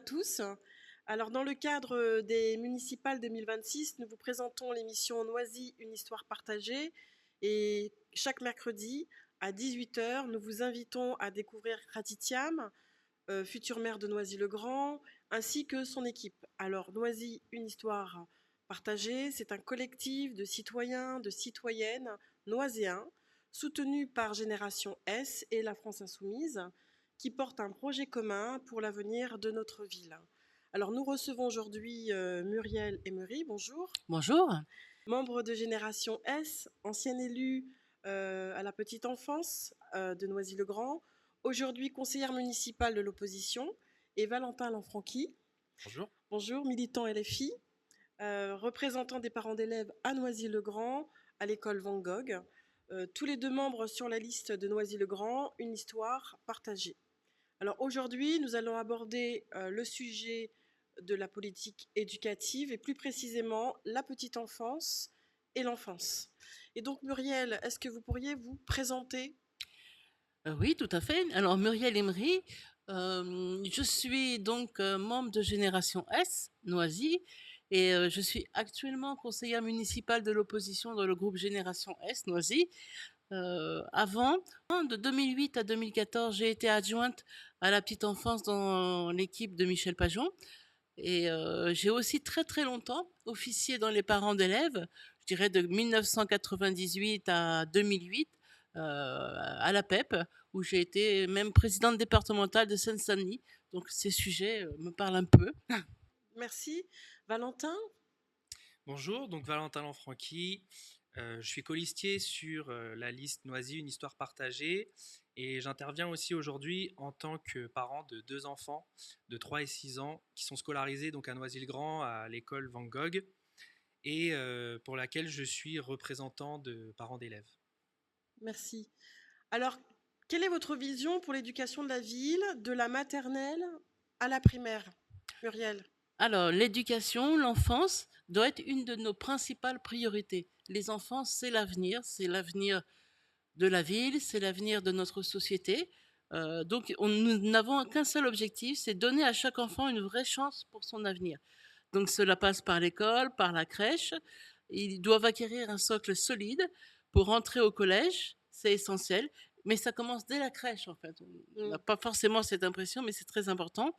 tous. Alors, dans le cadre des municipales 2026, nous vous présentons l'émission Noisy, une histoire partagée. Et chaque mercredi à 18 h, nous vous invitons à découvrir Khatitiam, futur maire de Noisy-le-Grand, ainsi que son équipe. Alors, Noisy, une histoire partagée, c'est un collectif de citoyens, de citoyennes noiséens, soutenu par Génération S et la France Insoumise, qui porte un projet commun pour l'avenir de notre ville. Alors, nous recevons aujourd'hui Muriel Emery, bonjour. Bonjour. Membre de Génération S, ancienne élue à la petite enfance de Noisy-le-Grand, aujourd'hui conseillère municipale de l'opposition, et Valentin Lanfranchi. Bonjour. Bonjour, militant LFI, représentant des parents d'élèves à Noisy-le-Grand, à l'école Van Gogh. Tous les deux membres sur la liste de Noisy-le-Grand, une histoire partagée. Alors aujourd'hui, nous allons aborder le sujet de la politique éducative et plus précisément la petite enfance et l'enfance. Et donc Muriel, est-ce que vous pourriez vous présenter? Oui, tout à fait. Alors, Muriel Emery, je suis donc membre de Génération S, Noisy, et je suis actuellement conseillère municipale de l'opposition dans le groupe Génération S, Noisy. Avant, de 2008 à 2014, j'ai été adjointe à la petite enfance dans l'équipe de Michel Pajon. Et j'ai aussi très très longtemps officié dans les parents d'élèves, je dirais de 1998 à 2008, à la PEP, où j'ai été même présidente départementale de Seine-Saint-Denis. Donc ces sujets me parlent un peu. Merci. Valentin? Bonjour, donc Valentin Lanfranchi. Je suis colistier sur la liste Noisy, une histoire partagée. Et j'interviens aussi aujourd'hui en tant que parent de deux enfants de 3 et 6 ans qui sont scolarisés donc à Noisy-le-Grand, à l'école Van Gogh, et pour laquelle je suis représentant de parents d'élèves. Merci. Alors, quelle est votre vision pour l'éducation de la ville, de la maternelle à la primaire, Muriel? Alors, l'éducation, l'enfance doit être une de nos principales priorités. Les enfants, c'est l'avenir de la ville, c'est l'avenir de notre société. Donc, nous n'avons qu'un seul objectif, c'est donner à chaque enfant une vraie chance pour son avenir. Donc, cela passe par l'école, par la crèche. Ils doivent acquérir un socle solide pour entrer au collège, c'est essentiel. Mais ça commence dès la crèche, en fait. On n'a pas forcément cette impression, mais c'est très important.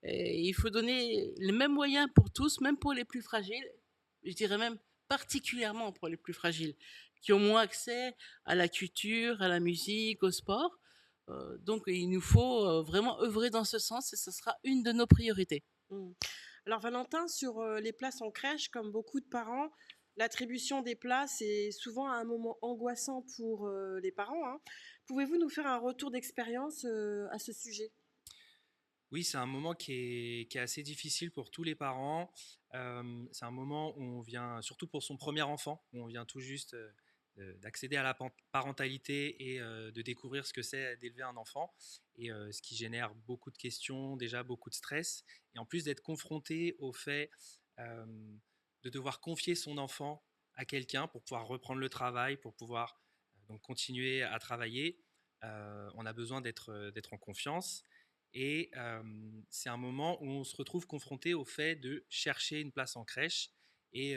Et il faut donner les mêmes moyens pour tous, même pour les plus fragiles. Je dirais même particulièrement pour les plus fragiles, qui ont moins accès à la culture, à la musique, au sport. Donc il nous faut vraiment œuvrer dans ce sens et ce sera une de nos priorités. Mm. Alors Valentin, sur les places en crèche, comme beaucoup de parents, l'attribution des places est souvent un moment angoissant pour les parents, hein. Pouvez-vous nous faire un retour d'expérience à ce sujet? Oui, c'est un moment qui est assez difficile pour tous les parents. C'est un moment où on vient, surtout pour son premier enfant, où on vient tout juste d'accéder à la parentalité et de découvrir ce que c'est d'élever un enfant, et ce qui génère beaucoup de questions, déjà beaucoup de stress, et en plus d'être confronté au fait euh, de devoir confier son enfant à quelqu'un pour pouvoir reprendre le travail, pour pouvoir donc continuer à travailler. On a besoin d'être en confiance. Et c'est un moment où on se retrouve confronté au fait de chercher une place en crèche. Et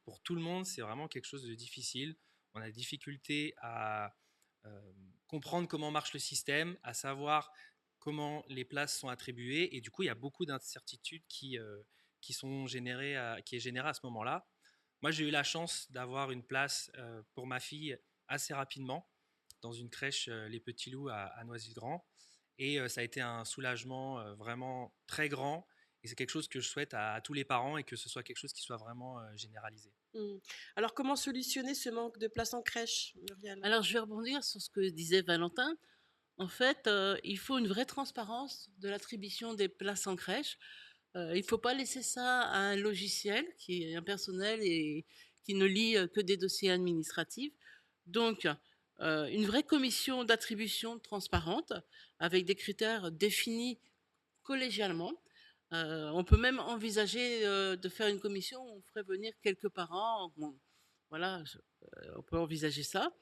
pour tout le monde, c'est vraiment quelque chose de difficile. On a des difficultés à comprendre comment marche le système, à savoir comment les places sont attribuées. Et du coup, il y a beaucoup d'incertitudes qui est générée à ce moment-là. Moi, j'ai eu la chance d'avoir une place pour ma fille assez rapidement dans une crèche Les Petits Loups à Noisy-le-Grand. Et ça a été un soulagement vraiment très grand. Et c'est quelque chose que je souhaite à tous les parents, et que ce soit quelque chose qui soit vraiment généralisé. Mm. Alors comment solutionner ce manque de place en crèche, Muriel? Alors je vais rebondir sur ce que disait Valentin. En fait, il faut une vraie transparence de l'attribution des places en crèche. Il ne faut pas laisser ça à un logiciel qui est impersonnel et qui ne lit que des dossiers administratifs. Donc, une vraie commission d'attribution transparente avec des critères définis collégialement. On peut même envisager de faire une commission où on ferait venir quelques parents. Bon, voilà, on peut envisager ça.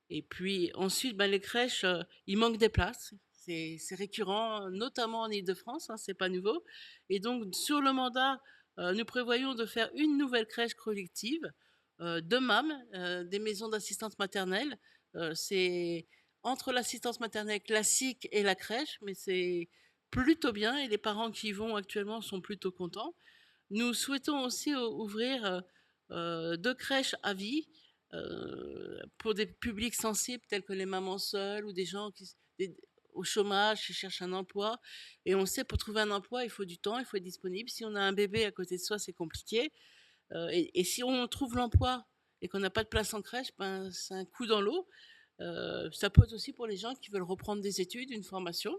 Et puis ensuite, ben, les crèches, il manque des places. C'est récurrent, notamment en Île-de-France, hein, c'est pas nouveau. Et donc, sur le mandat, nous prévoyons de faire une nouvelle crèche collective de MAM, des maisons d'assistance maternelle. C'est entre l'assistance maternelle classique et la crèche, mais c'est plutôt bien et les parents qui y vont actuellement sont plutôt contents. Nous souhaitons aussi ouvrir 2 crèches à vie pour des publics sensibles tels que les mamans seules ou des gens au chômage, qui cherchent un emploi. Et on sait, pour trouver un emploi, il faut du temps, il faut être disponible. Si on a un bébé à côté de soi, c'est compliqué. Et si on trouve l'emploi et qu'on n'a pas de place en crèche, ben, c'est un coup dans l'eau. Ça peut être aussi pour les gens qui veulent reprendre des études, une formation.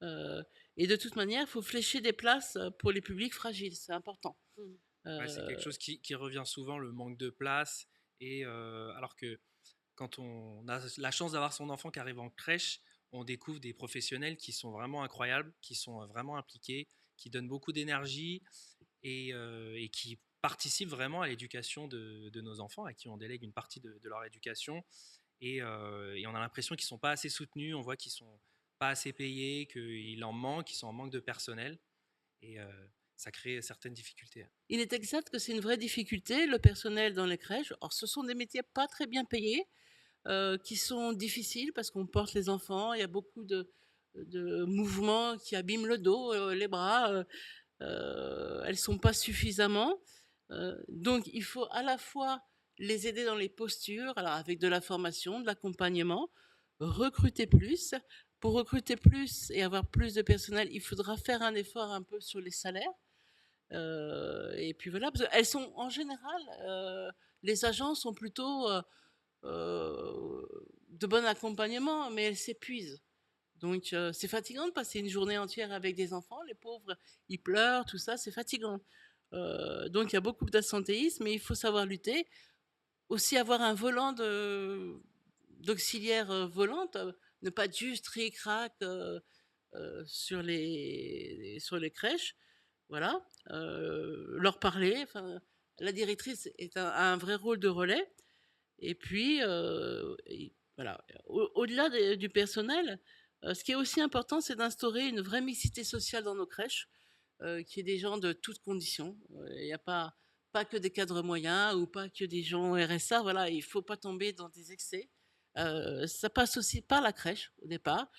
Euh, et de toute manière, il faut flécher des places pour les publics fragiles, c'est important. Mmh. Ouais, c'est quelque Euh, chose qui revient souvent, le manque de place. Et alors que quand on a la chance d'avoir son enfant qui arrive en crèche, on découvre des professionnels qui sont vraiment incroyables, qui sont vraiment impliqués, qui donnent beaucoup d'énergie et qui participent vraiment à l'éducation de nos enfants, à qui on délègue une partie de leur éducation. Et on a l'impression qu'ils ne sont pas assez soutenus, on voit qu'ils ne sont pas assez payés, qu'il en manque, qu'ils sont en manque de personnel. Et ça crée certaines difficultés. il est exact que c'est une vraie difficulté, le personnel dans les crèches. Or, ce sont des métiers pas très bien payés, qui sont difficiles parce qu'on porte les enfants, il y a beaucoup de mouvements qui abîment le dos, les bras, elles sont pas suffisamment. Donc, il faut à la fois les aider dans les postures, alors avec de la formation, de l'accompagnement, recruter plus. Pour recruter plus et avoir plus de personnel, il faudra faire un effort un peu sur les salaires. Et puis voilà, parce qu'elles sont en général, les agents sont plutôt de bon accompagnement, mais elles s'épuisent. Donc c'est fatigant de passer une journée entière avec des enfants, les pauvres, ils pleurent, tout ça, c'est fatigant. Donc il y a beaucoup d'absentéisme, mais il faut savoir lutter. Aussi avoir un volant d'auxiliaire volante, ne pas être juste ric-rac sur les crèches. Voilà, leur parler. Enfin, la directrice a un vrai rôle de relais. Et puis, voilà, au-delà du personnel, ce qui est aussi important, c'est d'instaurer une vraie mixité sociale dans nos crèches, qui est des gens de toutes conditions. Il n'y a pas que des cadres moyens ou pas que des gens RSA. Voilà, il ne faut pas tomber dans des excès. Ça passe aussi par la crèche au départ.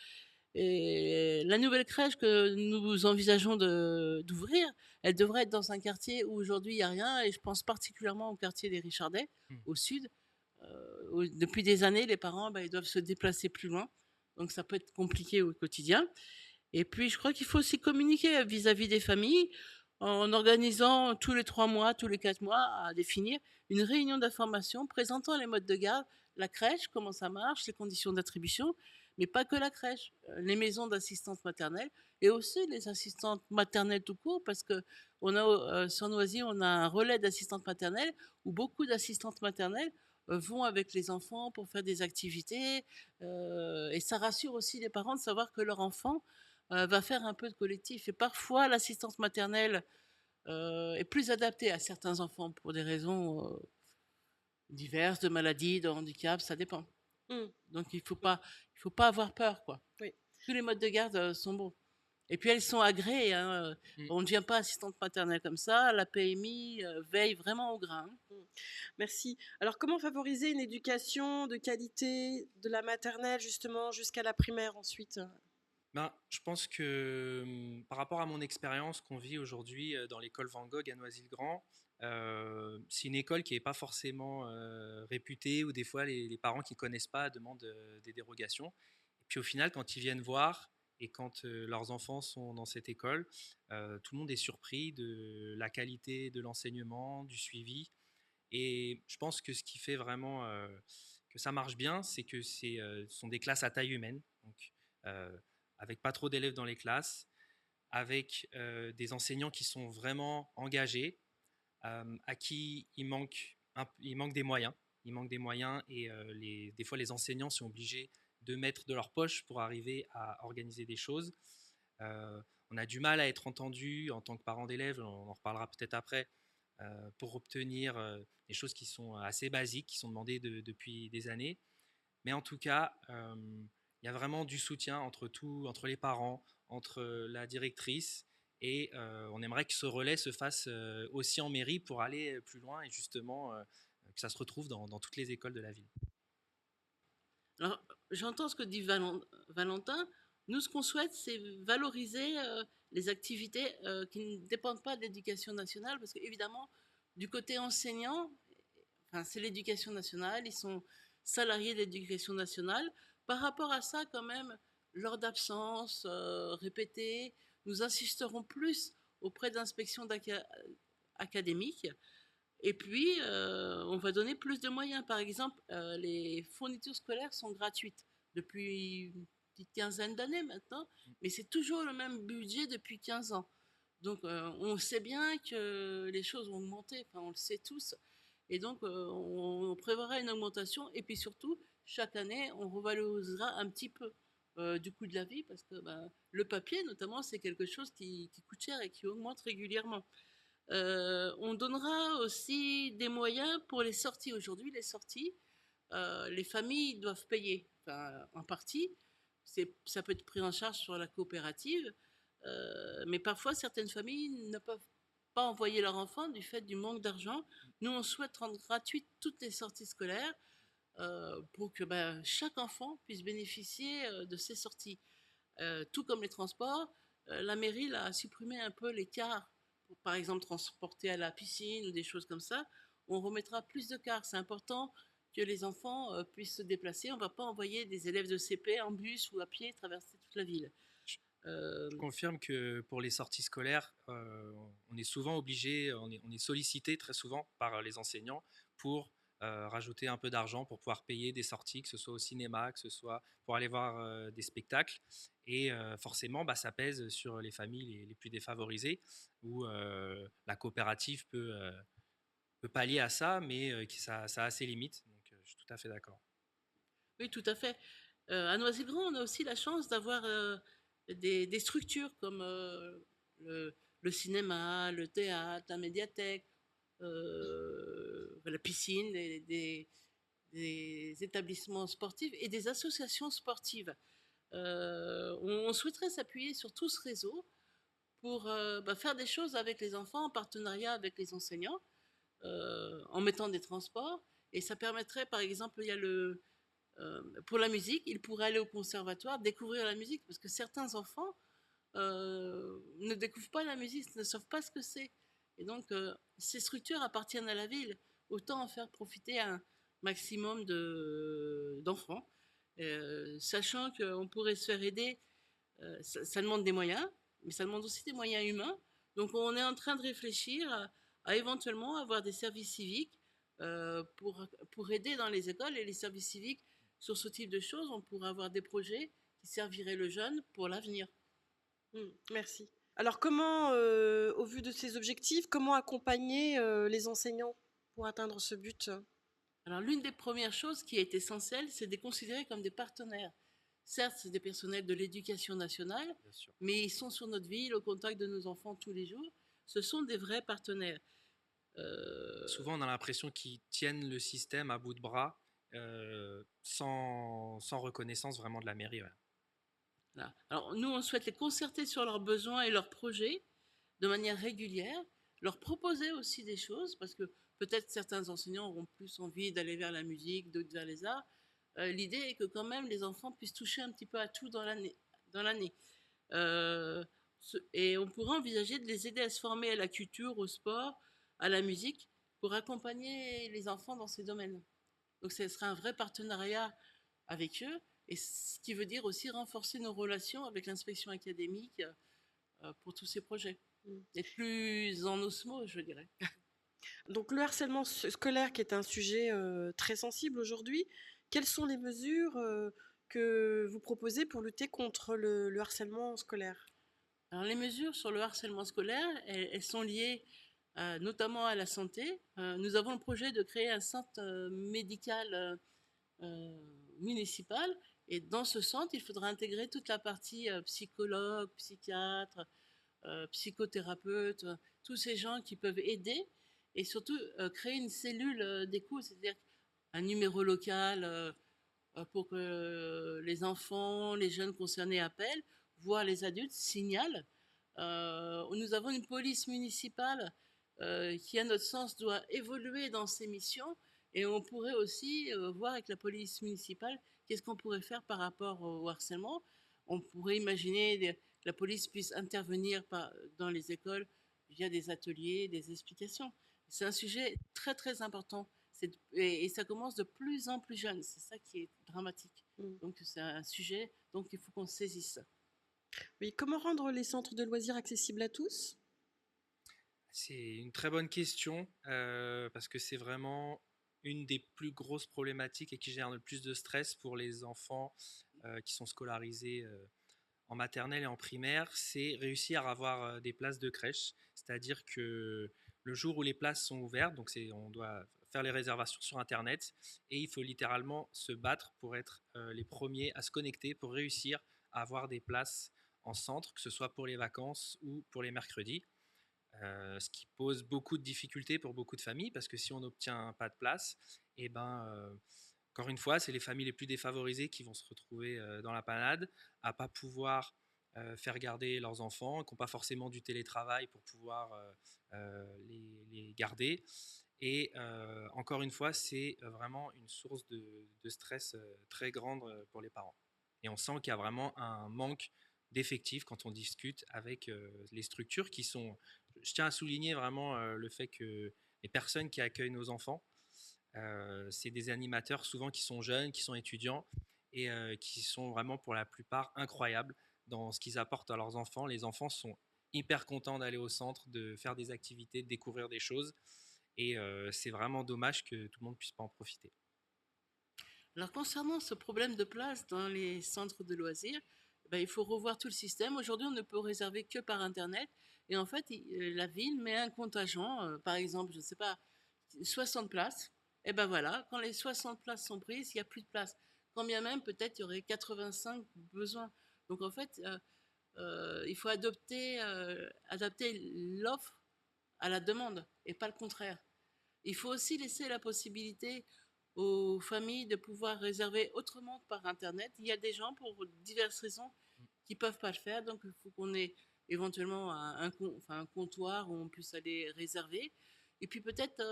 Et la nouvelle crèche que nous envisageons d'ouvrir, elle devrait être dans un quartier où aujourd'hui il n'y a rien, et je pense particulièrement au quartier des Richardais, Mm. au sud. Depuis des années, les parents, ils doivent se déplacer plus loin, donc ça peut être compliqué au quotidien. Et puis, je crois qu'il faut aussi communiquer vis-à-vis des familles en organisant tous les 3 mois, tous les 4 mois, à définir une réunion d'information présentant les modes de garde, la crèche, comment ça marche, les conditions d'attribution, mais pas que la crèche, les maisons d'assistance maternelle et aussi les assistantes maternelles tout court, parce que sur Noisy, on a un relais d'assistantes maternelles où beaucoup d'assistantes maternelles vont avec les enfants pour faire des activités, et ça rassure aussi les parents de savoir que leur enfant va faire un peu de collectif. Et parfois, l'assistance maternelle est plus adaptée à certains enfants pour des raisons diverses, de maladies, de handicap, ça dépend. Mmh. Donc il faut pas avoir peur, quoi. Oui. Tous les modes de garde sont bons. Et puis elles sont agréées, hein. Mm. On ne devient pas assistante maternelle comme ça. La PMI veille vraiment au grain. Merci. Alors, comment favoriser une éducation de qualité de la maternelle justement jusqu'à la primaire ensuite? Ben, je pense que par rapport à mon expérience qu'on vit aujourd'hui dans l'école Van Gogh à Noisy-le-Grand, c'est une école qui n'est pas forcément réputée, ou des fois les parents qui ne connaissent pas demandent des dérogations. Et puis au final, quand ils viennent voir et quand leurs enfants sont dans cette école, tout le monde est surpris de la qualité de l'enseignement, du suivi. Et je pense que ce qui fait vraiment que ça marche bien, c'est que ce sont des classes à taille humaine, donc euh, avec pas trop d'élèves dans les classes, avec des enseignants qui sont vraiment engagés, à qui il manque des moyens. Il manque des moyens et des fois les enseignants sont obligés de mettre de leur poche pour arriver à organiser des choses. On a du mal à être entendu en tant que parent d'élèves, on en reparlera peut-être après, pour obtenir des choses qui sont assez basiques, qui sont demandées depuis des années. Mais en tout cas, il il y a vraiment du soutien entre les parents, entre la directrice, et on aimerait que ce relais se fasse aussi en mairie pour aller plus loin et justement que ça se retrouve dans toutes les écoles de la ville. Alors, j'entends ce que dit Valentin. Nous, ce qu'on souhaite, c'est valoriser les activités qui ne dépendent pas de l'éducation nationale, parce qu'évidemment, du côté enseignant, enfin, c'est l'éducation nationale, ils sont salariés de l'éducation nationale. Par rapport à ça, quand même, lors d'absence répétées, nous insisterons plus auprès d'inspections académiques. Et puis, on va donner plus de moyens. Par exemple, les fournitures scolaires sont gratuites depuis une petite quinzaine d'années maintenant, mais c'est toujours le même budget depuis 15 ans. Donc, on sait bien que les choses ont augmenté, enfin, on le sait tous. Et donc, on prévoira une augmentation. Et puis surtout, chaque année, on revalorisera un petit peu du coût de la vie, parce que ben, le papier, notamment, c'est quelque chose qui coûte cher et qui augmente régulièrement. On donnera aussi des moyens pour les sorties. Aujourd'hui, les sorties, les familles doivent payer, enfin, en partie. Ça peut être pris en charge sur la coopérative, mais parfois certaines familles ne peuvent pas envoyer leurs enfants du fait du manque d'argent. Nous, on souhaite rendre gratuites toutes les sorties scolaires pour que ben, chaque enfant puisse bénéficier de ces sorties. Tout comme les transports, la mairie a supprimé un peu les cars pour, par exemple, transporter à la piscine ou des choses comme ça. On remettra plus de cars. C'est important que les enfants puissent se déplacer. On ne va pas envoyer des élèves de CP en bus ou à pied traverser toute la ville. Je confirme que pour les sorties scolaires, on est souvent obligé, on est sollicité très souvent par les enseignants pour rajouter un peu d'argent pour pouvoir payer des sorties, que ce soit au cinéma, que ce soit pour aller voir des spectacles. Et forcément, bah, ça pèse sur les familles les plus défavorisées, où la coopérative peut pallier à ça, mais ça a ses limites. Donc, je suis tout à fait d'accord. Oui, tout à fait. À Noisy-le-Grand, on a aussi la chance d'avoir des structures comme le cinéma, le théâtre, la médiathèque, la piscine, des établissements sportifs et des associations sportives. On souhaiterait s'appuyer sur tout ce réseau pour bah, faire des choses avec les enfants en partenariat avec les enseignants, en mettant des transports. Et ça permettrait, par exemple, il y a pour la musique, ils pourraient aller au conservatoire, découvrir la musique, parce que certains enfants ne découvrent pas la musique, ne savent pas ce que c'est. Et donc, ces structures appartiennent à la ville. Autant en faire profiter un maximum d'enfants, sachant qu'on pourrait se faire aider. Ça demande des moyens, mais ça demande aussi des moyens humains. Donc, on est en train de réfléchir à éventuellement avoir des services civiques pour aider dans les écoles et les services civiques sur ce type de choses. On pourrait avoir des projets qui serviraient le jeune pour l'avenir. Merci. Alors comment, au vu de ces objectifs, comment accompagner les enseignants pour atteindre ce but? Alors, l'une des premières choses qui est essentielle, c'est de les considérer comme des partenaires. Certes, c'est des personnels de l'éducation nationale, Bien sûr. mais ils sont sur notre ville, au contact de nos enfants tous les jours. Ce sont des vrais partenaires. Souvent, on a l'impression qu'ils tiennent le système à bout de bras, sans reconnaissance vraiment de la mairie. Ouais. Voilà. Alors, nous, on souhaite les concerter sur leurs besoins et leurs projets de manière régulière, leur proposer aussi des choses, parce que peut-être certains enseignants auront plus envie d'aller vers la musique, d'autres vers les arts. L'idée est que quand même les enfants puissent toucher un petit peu à tout dans l'année. Et on pourrait envisager de les aider à se former à la culture, au sport, à la musique, pour accompagner les enfants dans ces domaines. Donc ce serait un vrai partenariat avec eux, et ce qui veut dire aussi renforcer nos relations avec l'inspection académique pour tous ces projets. Être plus en osmose, je dirais. Donc le harcèlement scolaire qui est un sujet très sensible aujourd'hui, quelles sont les mesures que vous proposez pour lutter contre le harcèlement scolaire? Alors les mesures sur le harcèlement scolaire, elles sont liées notamment à la santé. Nous avons le projet de créer un centre médical municipal, et dans ce centre, il faudra intégrer toute la partie psychologue, psychiatre, psychothérapeute, tous ces gens qui peuvent aider, et surtout créer une cellule d'écoute, c'est-à-dire un numéro local pour que les enfants, les jeunes concernés appellent, voire les adultes signalent. Nous avons une police municipale qui, à notre sens, doit évoluer dans ses missions, et on pourrait aussi voir avec la police municipale qu'est-ce qu'on pourrait faire par rapport au harcèlement. On pourrait imaginer que la police puisse intervenir dans les écoles via des ateliers, des explications. C'est un sujet très très important, et ça commence de plus en plus jeune, c'est ça qui est dramatique. Donc c'est un sujet, donc il faut qu'on saisisse. Oui, comment rendre les centres de loisirs accessibles à tous? C'est une très bonne question parce que c'est vraiment une des plus grosses problématiques et qui génère le plus de stress pour les enfants qui sont scolarisés en maternelle et en primaire, c'est réussir à avoir des places de crèche. C'est-à-dire que le jour où les places sont ouvertes, donc on doit faire les réservations sur Internet et il faut littéralement se battre pour être les premiers à se connecter pour réussir à avoir des places en centre, que ce soit pour les vacances ou pour les mercredis. Ce qui pose beaucoup de difficultés pour beaucoup de familles parce que si on n'obtient pas de place, et encore une fois, c'est les familles les plus défavorisées qui vont se retrouver dans la panade, à pas pouvoir faire garder leurs enfants, qui n'ont pas forcément du télétravail pour pouvoir les garder. Et encore une fois, c'est vraiment une source de stress très grande pour les parents. Et on sent qu'il y a vraiment un manque d'effectifs quand on discute avec les structures qui sont... Je tiens à souligner vraiment le fait que les personnes qui accueillent nos enfants, c'est des animateurs souvent qui sont jeunes, qui sont étudiants et qui sont vraiment pour la plupart incroyables dans ce qu'ils apportent à leurs enfants. Les enfants sont hyper contents d'aller au centre, de faire des activités, de découvrir des choses. Et c'est vraiment dommage que tout le monde ne puisse pas en profiter. Alors concernant ce problème de place dans les centres de loisirs, ben, il faut revoir tout le système. Aujourd'hui, on ne peut réserver que par Internet. Et en fait, la ville met un contingent, par exemple, je ne sais pas, 60 places. Et ben voilà, quand les 60 places sont prises, il n'y a plus de place. Quand bien même, peut-être, il y aurait 85 besoins. Donc en fait, il faut adapter l'offre à la demande et pas le contraire. Il faut aussi laisser la possibilité aux familles de pouvoir réserver autrement que par Internet. Il y a des gens, pour diverses raisons, qui ne peuvent pas le faire, donc il faut qu'on ait éventuellement un comptoir où on puisse aller réserver. Et puis peut-être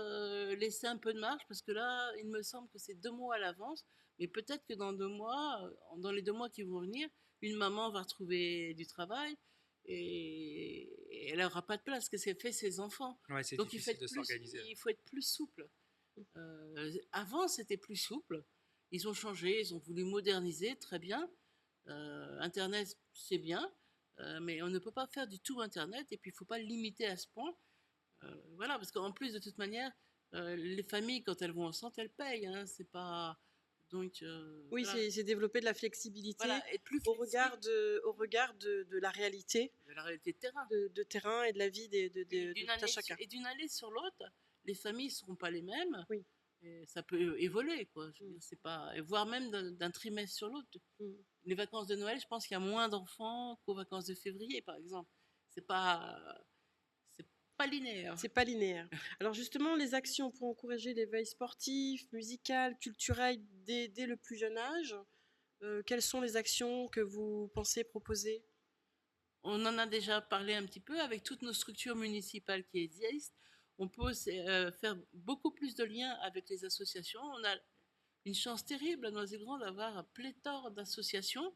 laisser un peu de marge, parce que là, il me semble que c'est 2 mois à l'avance, mais peut-être que dans 2 mois, dans les 2 mois qui vont venir, une maman va retrouver du travail et elle n'aura pas de place, parce que c'est fait ses enfants. Ouais, c'est Donc difficile de s'organiser. il faut être plus souple. Avant, c'était plus souple. Ils ont changé, ils ont voulu moderniser, très bien. Internet, c'est bien, mais on ne peut pas faire du tout Internet, et puis il ne faut pas le limiter à ce point. Voilà, parce qu'en plus, de toute manière, les familles, quand elles vont au centre, elles payent. Hein, c'est pas... Donc, Oui, voilà. c'est développer de la flexibilité Voilà, être plus au flexible au regard de la réalité de la réalité de terrain. de terrain et de la vie Et de tout un chacun. et d'une année sur l'autre, les familles ne seront pas les mêmes. Oui. Et ça peut évoluer, quoi. Je veux dire, c'est pas... et voire même d'un trimestre sur l'autre. Les vacances de Noël, je pense qu'il y a moins d'enfants qu'aux vacances de février, par exemple. C'est pas, c'est pas linéaire. C'est pas linéaire. Alors justement, les actions pour encourager l'éveil sportif, musical, culturel dès le plus jeune âge, quelles sont les actions que vous pensez proposer? On en a déjà parlé un petit peu avec toutes nos structures municipales qui existent. On peut faire beaucoup plus de liens avec les associations. On a une chance terrible à Noisy-le-Grand d'avoir un pléthore d'associations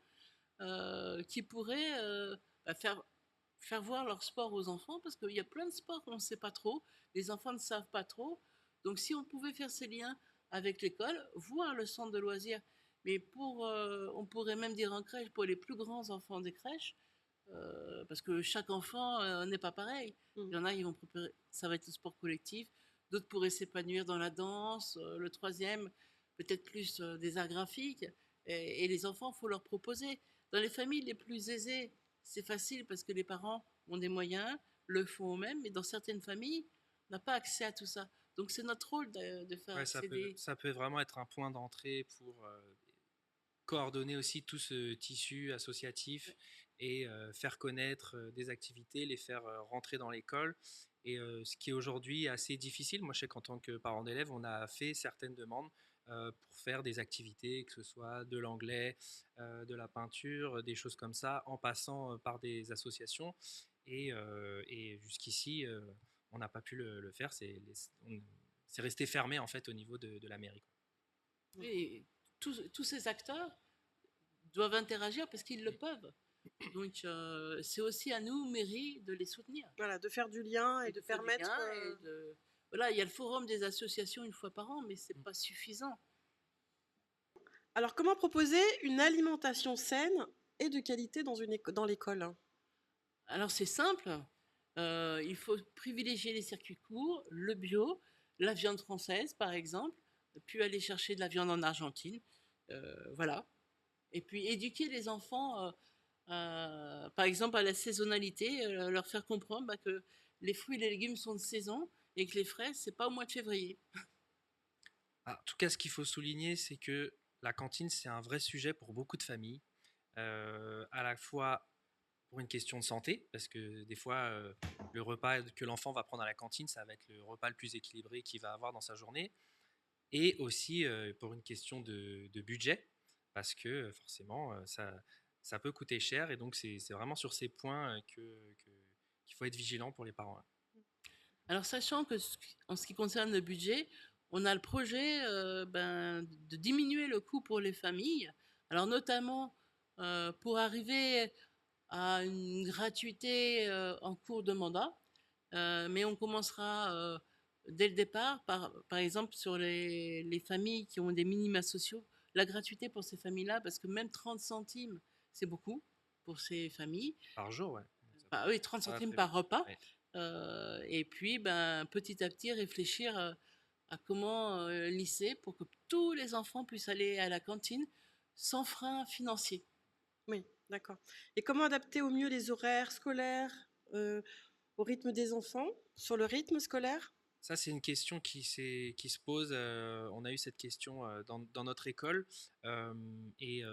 qui pourraient faire voir leur sport aux enfants, parce qu'il y a plein de sports qu'on ne sait pas trop, les enfants ne savent pas trop. Donc si on pouvait faire ces liens avec l'école, voire le centre de loisirs, mais on pourrait même dire en crèche, pour les plus grands enfants des crèches, parce que chaque enfant n'est pas pareil. Il y en a, ils vont préparer, ça va être le sport collectif, d'autres pourraient s'épanouir dans la danse, le troisième, peut-être plus des arts graphiques, et les enfants, il faut leur proposer. Dans les familles les plus aisées, c'est facile parce que les parents ont des moyens, le font eux-mêmes, mais dans certaines familles, on n'a pas accès à tout ça. Donc c'est notre rôle de faire Ouais, accéder. ça peut vraiment être un point d'entrée pour coordonner aussi tout ce tissu associatif et faire connaître des activités, les faire rentrer dans l'école. Et ce qui est aujourd'hui assez difficile, moi je sais qu'en tant que parent d'élève, on a fait certaines demandes pour faire des activités, que ce soit de l'anglais, de la peinture, des choses comme ça, en passant par des associations. Et jusqu'ici, on n'a pas pu le faire. C'est resté fermé en fait au niveau de la mairie, quoi. Et tous ces acteurs doivent interagir parce qu'ils le peuvent. Donc, c'est aussi à nous, mairie, de les soutenir. Voilà, de faire du lien et de faire du permettre. lien Voilà, il y a le forum des associations une fois par an, mais c'est pas suffisant. Alors, comment proposer une alimentation saine et de qualité dans l'école? Alors, c'est simple. Il faut privilégier les circuits courts, le bio, la viande française, par exemple, puis aller chercher de la viande en Argentine. Voilà. Et puis, éduquer les enfants, par exemple, à la saisonnalité, leur faire comprendre que les fruits et les légumes sont de saison et que les fraises, c'est pas au mois de février. En tout cas, ce qu'il faut souligner, c'est que la cantine, c'est un vrai sujet pour beaucoup de familles, à la fois pour une question de santé, parce que des fois, le repas que l'enfant va prendre à la cantine, ça va être le repas le plus équilibré qu'il va avoir dans sa journée, et aussi pour une question de budget, parce que forcément, ça peut coûter cher, et donc c'est vraiment sur ces points qu'il faut être vigilant pour les parents, hein. Alors, sachant que en ce qui concerne le budget, on a le projet de diminuer le coût pour les familles. Alors, notamment pour arriver à une gratuité en cours de mandat, mais on commencera dès le départ, par exemple, sur les familles qui ont des minima sociaux, la gratuité pour ces familles-là, parce que même 30 centimes, c'est beaucoup pour ces familles. Par jour, ouais. Oui, 30 Ça va centimes très par vite. repas. Ouais. Et puis, petit à petit, réfléchir à comment lisser pour que tous les enfants puissent aller à la cantine sans frein financier. Oui, d'accord. Et comment adapter au mieux les horaires scolaires au rythme des enfants, sur le rythme scolaire? Ça, c'est une question qui se pose. On a eu cette question dans notre école, et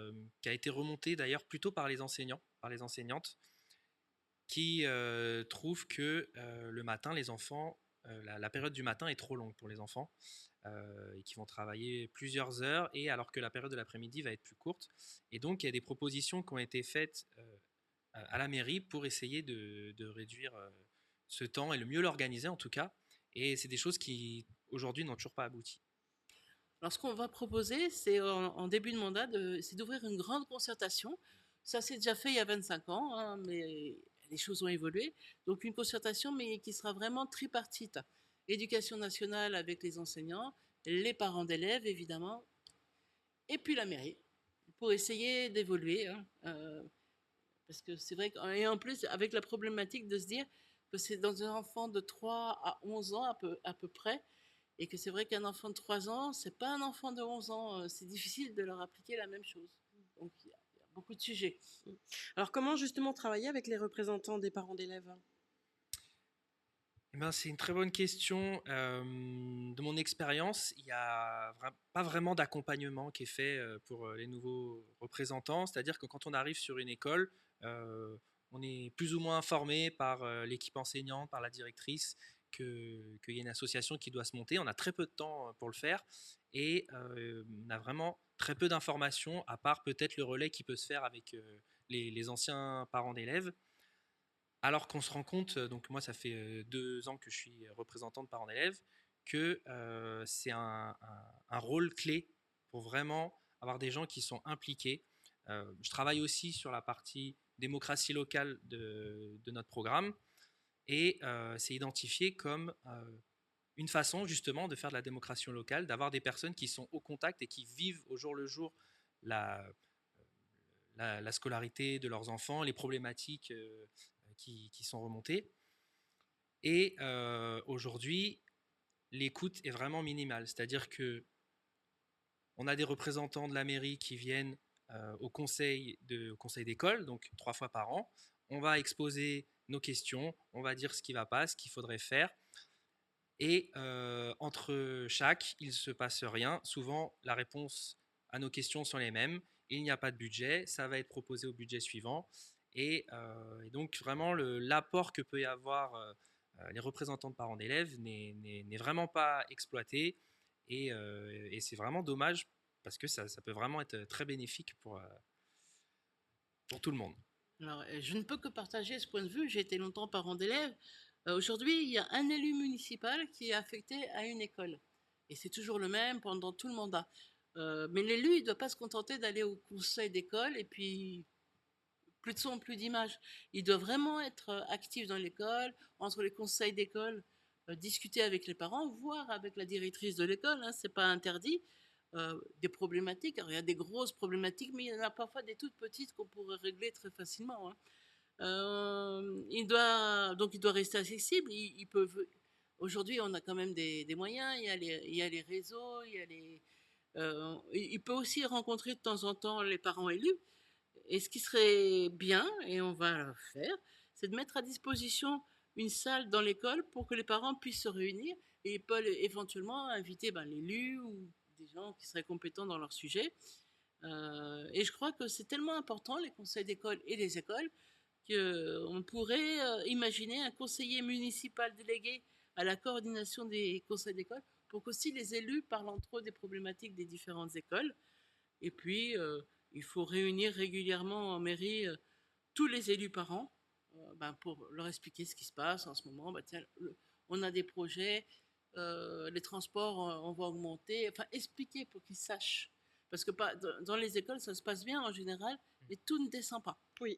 qui a été remontée d'ailleurs plutôt par les enseignants, par les enseignantes, qui trouvent que le matin, les enfants, la période du matin est trop longue pour les enfants, et qui vont travailler plusieurs heures, et alors que la période de l'après-midi va être plus courte. Et donc, il y a des propositions qui ont été faites à la mairie pour essayer de réduire ce temps et le mieux l'organiser en tout cas. Et c'est des choses qui aujourd'hui n'ont toujours pas abouti. Alors, ce qu'on va proposer, c'est en début de mandat, c'est d'ouvrir une grande concertation. Ça s'est déjà fait il y a 25 ans, hein, mais les choses ont évolué. Donc, une concertation, mais qui sera vraiment tripartite. Éducation nationale avec les enseignants, les parents d'élèves, évidemment, et puis la mairie, pour essayer d'évoluer, hein, parce que c'est vrai et en plus, avec la problématique de se dire que c'est dans un enfant de 3 à 11 ans à peu près, et que c'est vrai qu'un enfant de 3 ans, c'est pas un enfant de 11 ans, c'est difficile de leur appliquer la même chose. Donc il y a beaucoup de sujets. Alors, comment justement travailler avec les représentants des parents d'élèves? Eh ben, c'est une très bonne question. De mon expérience, il n'y a pas vraiment d'accompagnement qui est fait pour les nouveaux représentants. C'est-à-dire que quand on arrive sur une école, on est plus ou moins informé par l'équipe enseignante, par la directrice, qu'il y a une association qui doit se monter. On a très peu de temps pour le faire, et on a vraiment très peu d'informations, à part peut-être le relais qui peut se faire avec les anciens parents d'élèves. Alors qu'on se rend compte, donc moi ça fait 2 ans que je suis représentant de parents d'élèves, que c'est un rôle clé pour vraiment avoir des gens qui sont impliqués. Je travaille aussi sur la partie démocratie locale de notre programme, et c'est identifié comme une façon justement de faire de la démocratie locale, d'avoir des personnes qui sont au contact et qui vivent au jour le jour la, la scolarité de leurs enfants, les problématiques qui sont remontées. Et aujourd'hui, l'écoute est vraiment minimale. C'est-à-dire que on a des représentants de la mairie qui viennent au conseil d'école, donc 3 fois par an. On va exposer nos questions, on va dire ce qui ne va pas, ce qu'il faudrait faire. Et entre chaque, il ne se passe rien. Souvent, la réponse à nos questions sont les mêmes. Il n'y a pas de budget, ça va être proposé au budget suivant. Et donc, vraiment, l'apport que peut y avoir les représentants de parents d'élèves n'est vraiment pas exploité. Et c'est vraiment dommage parce que ça peut vraiment être très bénéfique pour tout le monde. Alors, je ne peux que partager ce point de vue. J'ai été longtemps parent d'élèves. Aujourd'hui, il y a un élu municipal qui est affecté à une école. Et c'est toujours le même pendant tout le mandat. Mais l'élu, il ne doit pas se contenter d'aller au conseil d'école et puis plus de son, plus d'image. Il doit vraiment être actif dans l'école, entre les conseils d'école, discuter avec les parents, voir avec la directrice de l'école, hein, c'est pas interdit, des problématiques. Alors, il y a des grosses problématiques, mais il y en a parfois des toutes petites qu'on pourrait régler très facilement, hein. Donc il doit rester accessible. Aujourd'hui, on a quand même des moyens. Il y a les réseaux, il peut aussi rencontrer de temps en temps les parents élus. Et ce qui serait bien, et on va le faire, c'est de mettre à disposition une salle dans l'école pour que les parents puissent se réunir et ils peuvent éventuellement inviter l'élu ou des gens qui seraient compétents dans leur sujet. Et je crois que c'est tellement important, les conseils d'école et les écoles, qu'on pourrait imaginer un conseiller municipal délégué à la coordination des conseils d'école pour qu'aussi les élus parlent entre eux des problématiques des différentes écoles. Et puis, il faut réunir régulièrement en mairie tous les élus par an pour leur expliquer ce qui se passe en ce moment. Tiens, on a des projets, les transports, on va augmenter. Enfin, expliquer pour qu'ils sachent. Parce que dans les écoles, ça se passe bien en général, mais tout ne descend pas. Oui,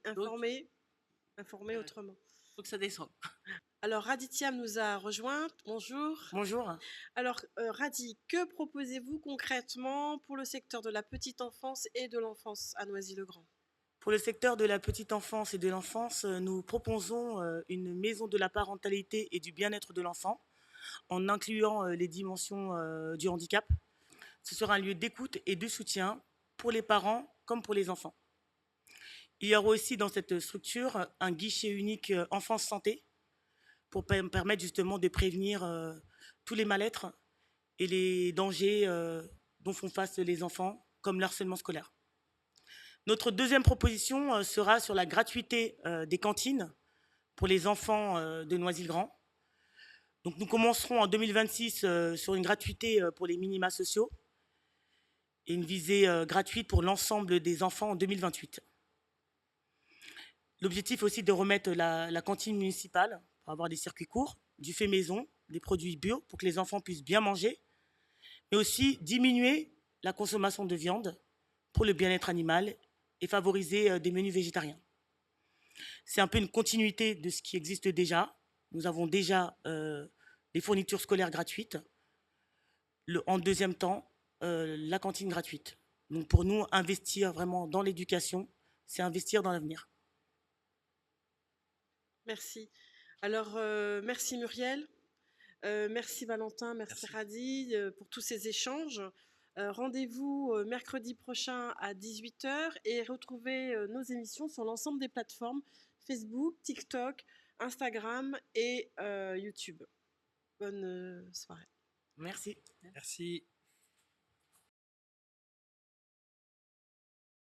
informer autrement. Il faut que ça descende. Alors, Raditiam nous a rejoint. Bonjour. Bonjour. Alors, Radi, que proposez-vous concrètement pour le secteur de la petite enfance et de l'enfance à Noisy-le-Grand? Pour le secteur de la petite enfance et de l'enfance, nous proposons une maison de la parentalité et du bien-être de l'enfant en incluant les dimensions du handicap. Ce sera un lieu d'écoute et de soutien pour les parents comme pour les enfants. Il y aura aussi dans cette structure un guichet unique enfance santé pour permettre justement de prévenir tous les mal-être et les dangers dont font face les enfants, comme l'harcèlement scolaire. Notre deuxième proposition sera sur la gratuité des cantines pour les enfants de Noisy-le-Grand. Donc nous commencerons en 2026 sur une gratuité pour les minima sociaux et une visée gratuite pour l'ensemble des enfants en 2028. L'objectif aussi de remettre la cantine municipale pour avoir des circuits courts, du fait maison, des produits bio pour que les enfants puissent bien manger, mais aussi diminuer la consommation de viande pour le bien-être animal et favoriser des menus végétariens. C'est un peu une continuité de ce qui existe déjà. Nous avons déjà les fournitures scolaires gratuites. En deuxième temps, la cantine gratuite. Donc pour nous, investir vraiment dans l'éducation, c'est investir dans l'avenir. Merci. Alors, merci Muriel, merci Valentin, merci Radi pour tous ces échanges. Rendez-vous mercredi prochain à 18h et retrouvez nos émissions sur l'ensemble des plateformes Facebook, TikTok, Instagram et YouTube. Bonne soirée. Merci. Merci.